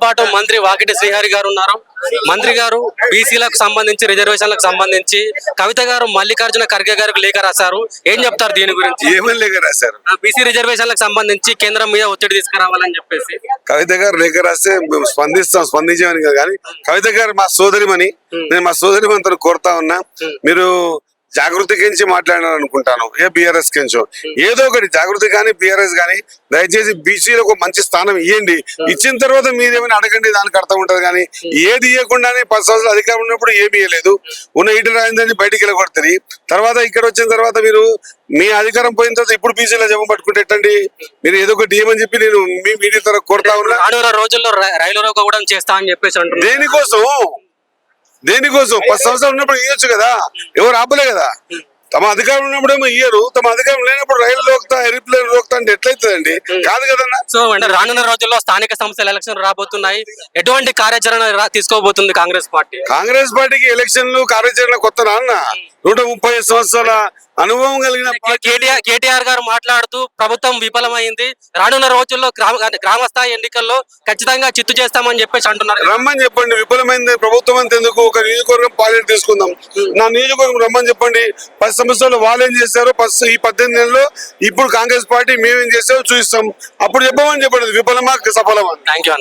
పాటు మంత్రి వాకిటి శ్రీహరి గారు ఉన్నారు. మంత్రి గారు బీసీలకు సంబంధించి రిజర్వేషన్లకు సంబంధించి కవిత గారు మల్లికార్జున ఖర్గే గారికి లేఖ రాశారు. ఏం చెప్తారు దీని గురించి? ఏమని లేఖ రాశారు? బీసీ రిజర్వేషన్లకు సంబంధించి కేంద్రం మీద ఒత్తిడి తీసుకురావాలని చెప్పేసి కవిత గారు లేఖ రాస్తే మేము స్పందించామని కానీ కవిత గారు మా సోదరిమని, నేను మా సోదరిమని కోరుతా ఉన్నా, మీరు జాగృతి కించి మాట్లాడాలని అనుకుంటాను. బీఆర్ఎస్ కించో ఏదో ఒకటి జాగృతి కానీ బీఆర్ఎస్ కానీ దయచేసి బీసీలకు మంచి స్థానం ఇవ్వండి. ఇచ్చిన తర్వాత మీరేమైనా అడగండి, దానికి అర్థం ఉంటది. కానీ ఏది ఇవ్వకుండానే 10 సంవత్సరాలు అధికారం ఉన్నప్పుడు ఏమి ఇవ్వలేదు. ఉన్న ఈట రాయిందని బయటికి వెళ్ళగొడుతుంది. తర్వాత ఇక్కడ వచ్చిన తర్వాత మీరు మీ అధికారం పోయిన తర్వాత ఇప్పుడు బీసీలో జమ పట్టుకుంటే ఎట్టండి? మీరు ఏదో ఒకటి ఇవ్వమని చెప్పి నేను మీ మీడియా తరఫు కోరుతా ఉన్నా. 4 రోజుల్లో రైలు రోకో కూడా చేస్తా అని చెప్పేసి అంటున్నారు. దేనికోసం 10 సంవత్సరాలు ఉన్నప్పుడు ఇవ్వచ్చు కదా, ఎవరు ఆపలే కదా. తమ అధికారం ఉన్నప్పుడేమో ఇయ్యరు, తమ అధికారం లేనప్పుడు రైలు రోక్తా ఎయిర్ప్లేన్ రోక్తా అంటే ఎట్లయితుందండి? కాదు కదన్నా. సో అంటే రానున్న రోజుల్లో స్థానిక సంస్థల ఎలక్షన్ రాబోతున్నాయి. ఎటువంటి కార్యాచరణ తీసుకోబోతుంది కాంగ్రెస్ పార్టీ? కాంగ్రెస్ పార్టీకి ఎలక్షన్లు కార్యాచరణ కొత్త నాన్న. 135 సంవత్సరాల అనుభవం కలిగిన కేటీఆర్ గారు మాట్లాడుతూ ప్రభుత్వం విఫలమైంది, రానున్న రోజుల్లో గ్రామ స్థాయి ఎన్నికల్లో ఖచ్చితంగా చిత్తు చేస్తామని చెప్పేసి అంటున్నారు. రమ్మని చెప్పండి. విఫలమైంది ప్రభుత్వం అంత ఎందుకు? ఒక నియోజకవర్గం పాలెట్ తీసుకుందాం. నా నియోజకవర్గం రమ్మని చెప్పండి. 10 సంవత్సరాలు వాళ్ళు ఏం చేశారో ఈ 18 నెలల్లో ఇప్పుడు కాంగ్రెస్ పార్టీ మేమేం చేసామో చూపిస్తాం. అప్పుడు చెప్పమని చెప్పండి, విఫలమా సఫలమా. Thank you.